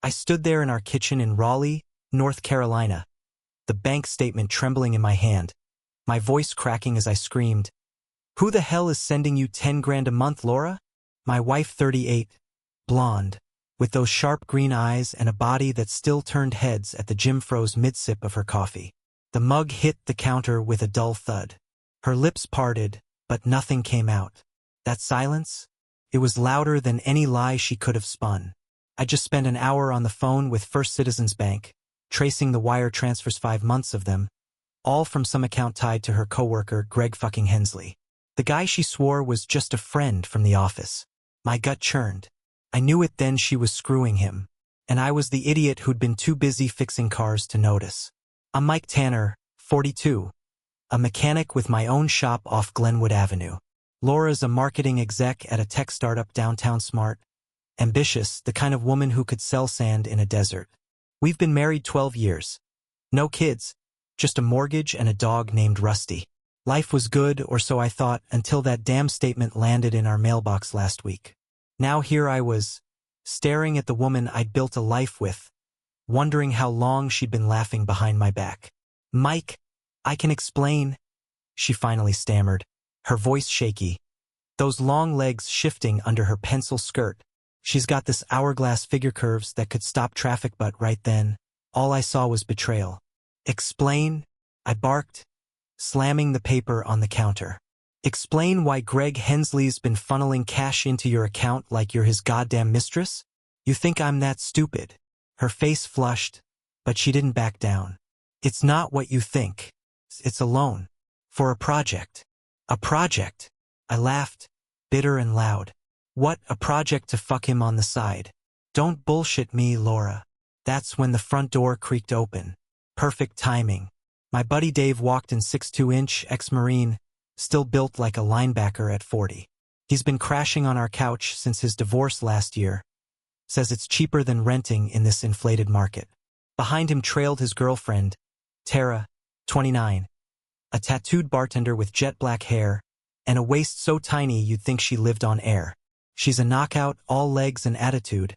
I stood there in our kitchen in Raleigh, North Carolina, the bank statement trembling in my hand, my voice cracking as I screamed, "Who the hell is sending you 10 grand a month, Laura?" My wife, 38, blonde, with those sharp green eyes and a body that still turned heads at the gym froze mid-sip of her coffee. The mug hit the counter with a dull thud. Her lips parted, but nothing came out. That silence? It was louder than any lie she could have spun. I just spent an hour on the phone with First Citizens Bank, tracing the wire transfers, 5 months of them, all from some account tied to her coworker, Greg fucking Hensley. The guy she swore was just a friend from the office. My gut churned. I knew it then, she was screwing him, and I was the idiot who'd been too busy fixing cars to notice. I'm Mike Tanner, 42, a mechanic with my own shop off Glenwood Avenue. Laura's a marketing exec at a tech startup downtown, smart, ambitious, the kind of woman who could sell sand in a desert. We've been married 12 years. No kids, just a mortgage and a dog named Rusty. Life was good, or so I thought, until that damn statement landed in our mailbox last week. Now here I was, staring at the woman I'd built a life with, wondering how long she'd been laughing behind my back. "Mike, I can explain," she finally stammered, her voice shaky, those long legs shifting under her pencil skirt. She's got this hourglass figure curves that could stop traffic, but right then, all I saw was betrayal. "Explain?" I barked, slamming the paper on the counter. "Explain why Greg Hensley's been funneling cash into your account like you're his goddamn mistress? You think I'm that stupid?" Her face flushed, but she didn't back down. "It's not what you think. It's a loan. For a project." "A project?" I laughed, bitter and loud. "What, a project to fuck him on the side?" "Don't bullshit me, Laura." That's when the front door creaked open. Perfect timing. My buddy Dave walked in, 6'2", ex-Marine, still built like a linebacker at 40. He's been crashing on our couch since his divorce last year. Says it's cheaper than renting in this inflated market. Behind him trailed his girlfriend, Tara, 29, a tattooed bartender with jet black hair and a waist so tiny you'd think she lived on air. She's a knockout, all legs and attitude,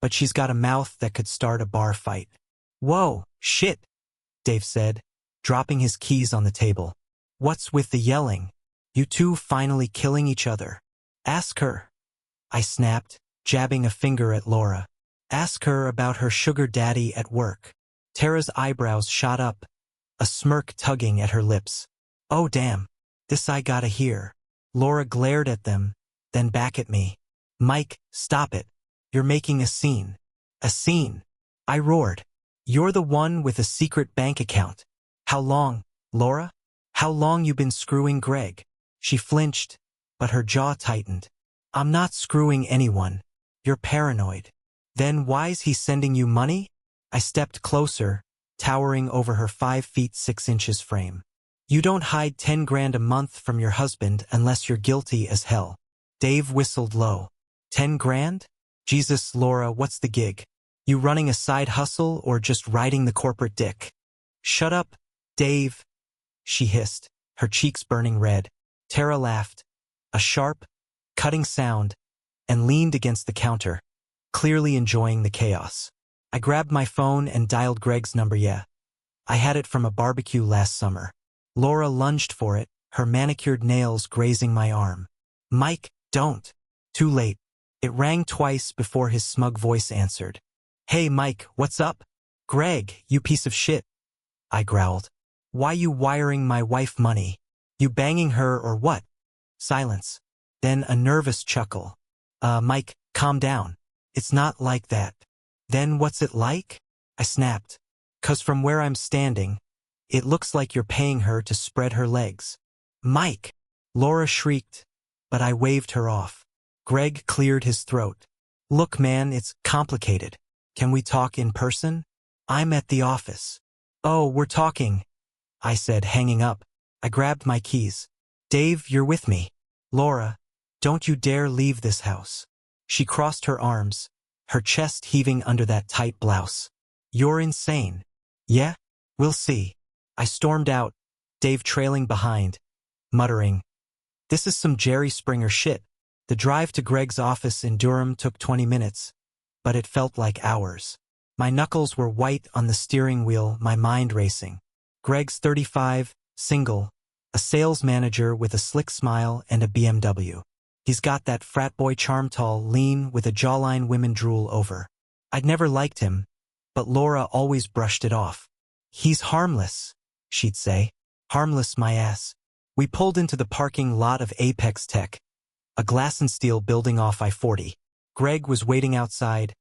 but she's got a mouth that could start a bar fight. "Whoa, shit," Dave said, dropping his keys on the table. "What's with the yelling? You two finally killing each other?" "Ask her," I snapped, jabbing a finger at Laura. "Ask her about her sugar daddy at work." Tara's eyebrows shot up, a smirk tugging at her lips. "Oh damn, this I gotta hear." Laura glared at them, then back at me. "Mike, stop it. You're making a scene." "A scene?" I roared. "You're the one with a secret bank account. How long, Laura? How long you been screwing Greg?" She flinched, but her jaw tightened. "I'm not screwing anyone. You're paranoid." "Then why's he sending you money?" I stepped closer, towering over her 5 feet 6 inches frame. "You don't hide 10 grand a month from your husband unless you're guilty as hell." Dave whistled low. 10 grand? Jesus, Laura, what's the gig? You running a side hustle or just riding the corporate dick? "Shut up, Dave," she hissed, her cheeks burning red. Tara laughed, a sharp, cutting sound, and leaned against the counter, clearly enjoying the chaos. I grabbed my phone and dialed Greg's number. "Yeah, I had it from a barbecue last summer." Laura lunged for it, her manicured nails grazing my arm. "Mike, don't." Too late. It rang twice before his smug voice answered. "Hey Mike, what's up?" "Greg, you piece of shit," I growled. "Why you wiring my wife money? You banging her or what?" Silence. Then a nervous chuckle. Mike, calm down. It's not like that." "Then what's it like?" I snapped. "'Cause from where I'm standing, it looks like you're paying her to spread her legs." "Mike!" Laura shrieked, but I waved her off. Greg cleared his throat. "Look man, it's complicated. Can we talk in person? I'm at the office." "Oh, we're talking," I said, hanging up. I grabbed my keys. "Dave, you're with me." "Laura, don't you dare leave this house." She crossed her arms, her chest heaving under that tight blouse. "You're insane." "Yeah? We'll see." I stormed out, Dave trailing behind, muttering, "This is some Jerry Springer shit." The drive to Greg's office in Durham took 20 minutes, but it felt like hours. My knuckles were white on the steering wheel, my mind racing. Greg's 35, single, a sales manager with a slick smile and a BMW. He's got that frat boy charm, tall, lean, with a jawline women drool over. I'd never liked him, but Laura always brushed it off. He's harmless, she'd say. Harmless my ass. We pulled into the parking lot of Apex Tech, a glass and steel building off I-40. Greg was waiting outside,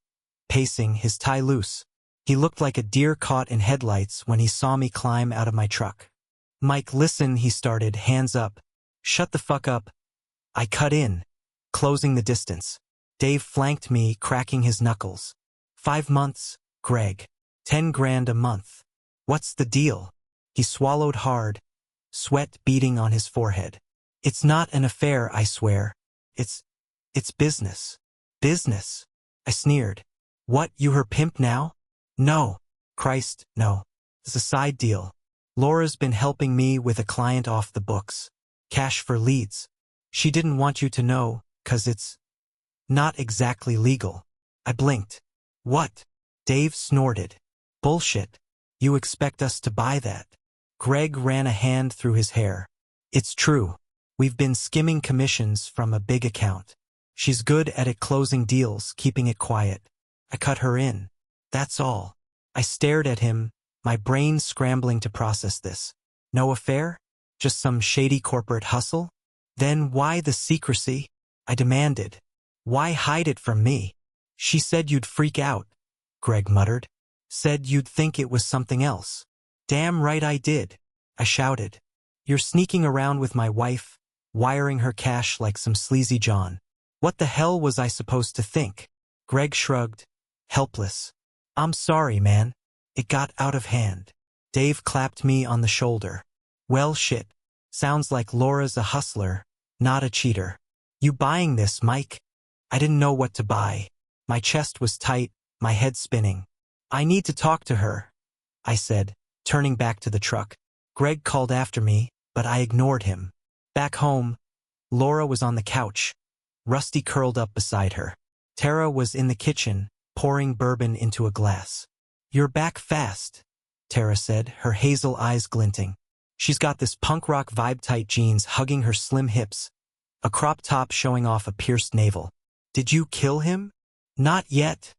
pacing, his tie loose. He looked like a deer caught in headlights when he saw me climb out of my truck. Mike, listen, he started, hands up. Shut the fuck up. I cut in, closing the distance. Dave flanked me, cracking his knuckles. 5 months, Greg. 10 grand a month. What's the deal? He swallowed hard, sweat beading on his forehead. It's not an affair, I swear. It's business. Business. I sneered. What, you her pimp now? No. Christ, no. It's a side deal. Laura's been helping me with a client off the books. Cash for leads. She didn't want you to know, 'cause it's not exactly legal. I blinked. What? Dave snorted. Bullshit. You expect us to buy that? Greg ran a hand through his hair. It's true. We've been skimming commissions from a big account. She's good at closing deals, keeping it quiet. I cut her in. That's all. I stared at him, my brain scrambling to process this. No affair? Just some shady corporate hustle? Then why the secrecy? I demanded. Why hide it from me? She said you'd freak out, Greg muttered. Said you'd think it was something else. Damn right I did, I shouted. You're sneaking around with my wife, wiring her cash like some sleazy John. What the hell was I supposed to think? Greg shrugged, helpless. I'm sorry, man. It got out of hand. Dave clapped me on the shoulder. Well, shit. Sounds like Laura's a hustler, not a cheater. You buying this, Mike? I didn't know what to buy. My chest was tight, my head spinning. I need to talk to her, I said, turning back to the truck. Greg called after me, but I ignored him. Back home, Laura was on the couch, Rusty curled up beside her. Tara was in the kitchen, pouring bourbon into a glass. You're back fast, Tara said, her hazel eyes glinting. She's got this punk rock vibe, tight jeans hugging her slim hips, a crop top showing off a pierced navel. Did you kill him? Not yet,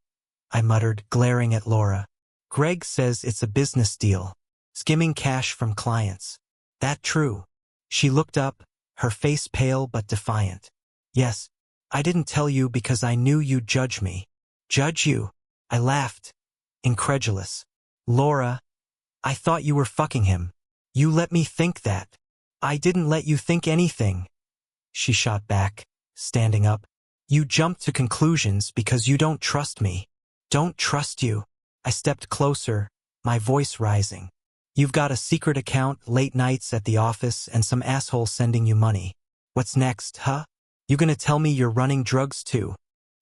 I muttered, glaring at Laura. Greg says it's a business deal, skimming cash from clients. That true? She looked up, her face pale but defiant. Yes, I didn't tell you because I knew you'd judge me. Judge you? I laughed, incredulous. Laura, I thought you were fucking him. You let me think that. I didn't let you think anything. She shot back, standing up. You jumped to conclusions because you don't trust me. Don't trust you. I stepped closer, my voice rising. You've got a secret account, late nights at the office, and some asshole sending you money. What's next, huh? You gonna tell me you're running drugs too?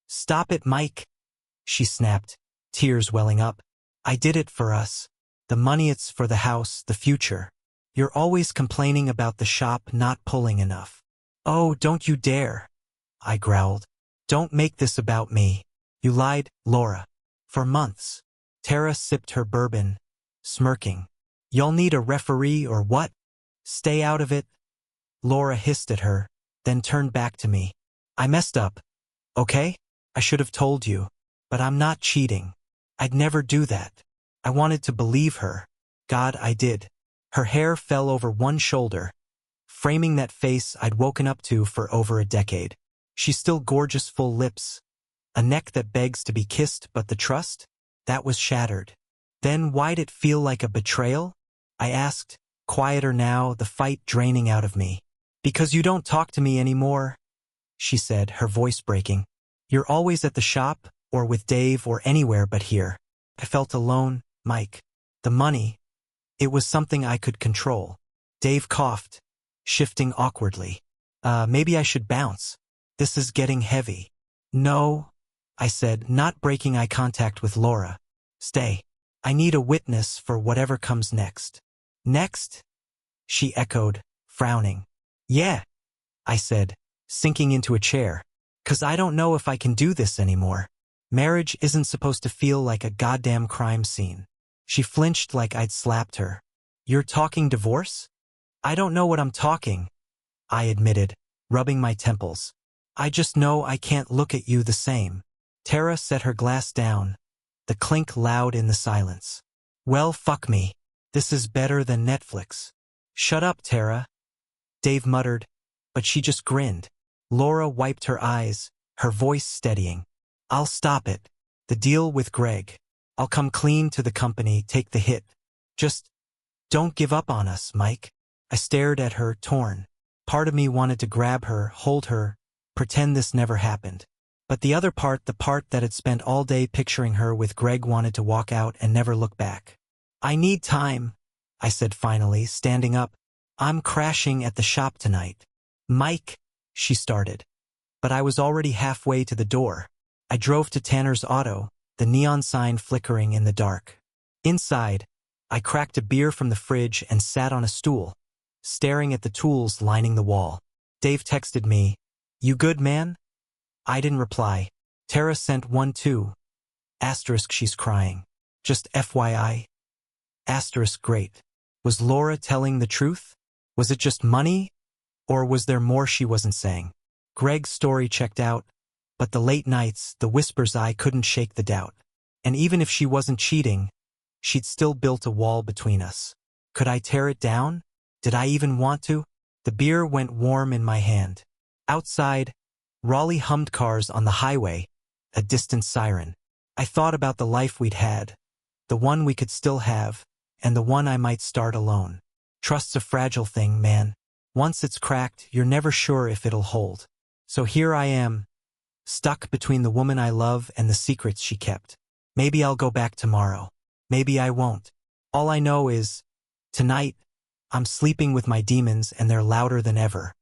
Stop it, Mike, she snapped, tears welling up. I did it for us. The money, it's for the house, the future. You're always complaining about the shop not pulling enough. Oh, don't you dare, I growled. Don't make this about me. You lied, Laura. For months. Tara sipped her bourbon, smirking. Y'all need a referee or what? Stay out of it. Laura hissed at her, then turned back to me. I messed up. Okay? I should have told you. But I'm not cheating. I'd never do that. I wanted to believe her. God, I did. Her hair fell over one shoulder, framing that face I'd woken up to for over a decade. She's still gorgeous, full lips, a neck that begs to be kissed, but the trust? That was shattered. Then why'd it feel like a betrayal? I asked, quieter now, the fight draining out of me. Because you don't talk to me anymore, she said, her voice breaking. You're always at the shop, or with Dave, or anywhere but here. I felt alone, Mike. The money, it was something I could control. Dave coughed, shifting awkwardly. Maybe I should bounce. This is getting heavy. No, I said, not breaking eye contact with Laura. Stay. I need a witness for whatever comes next. Next? She echoed, frowning. Yeah, I said, sinking into a chair. 'Cause I don't know if I can do this anymore. Marriage isn't supposed to feel like a goddamn crime scene. She flinched like I'd slapped her. You're talking divorce? I don't know what I'm talking, I admitted, rubbing my temples. I just know I can't look at you the same. Tara set her glass down, the clink loud in the silence. Well, fuck me. This is better than Netflix. Shut up, Tara, Dave muttered, but she just grinned. Laura wiped her eyes, her voice steadying. I'll stop it. The deal with Greg. I'll come clean to the company, take the hit. Just don't give up on us, Mike. I stared at her, torn. Part of me wanted to grab her, hold her, pretend this never happened. But the other part, the part that had spent all day picturing her with Greg, wanted to walk out and never look back. I need time, I said finally, standing up. I'm crashing at the shop tonight. Mike, she started. But I was already halfway to the door. I drove to Tanner's auto, the neon sign flickering in the dark. Inside, I cracked a beer from the fridge and sat on a stool, staring at the tools lining the wall. Dave texted me, "You good, man?" I didn't reply. Tara sent one too. Asterisk, she's crying. Just FYI. Asterisk, great. Was Laura telling the truth? Was it just money? Or was there more she wasn't saying? Greg's story checked out, but the late nights, the whispers, I couldn't shake the doubt. And even if she wasn't cheating, she'd still built a wall between us. Could I tear it down? Did I even want to? The beer went warm in my hand. Outside, Raleigh hummed cars on the highway, a distant siren. I thought about the life we'd had, the one we could still have, and the one I might start alone. Trust's a fragile thing, man. Once it's cracked, you're never sure if it'll hold. So here I am, stuck between the woman I love and the secrets she kept. Maybe I'll go back tomorrow. Maybe I won't. All I know is, tonight, I'm sleeping with my demons and they're louder than ever.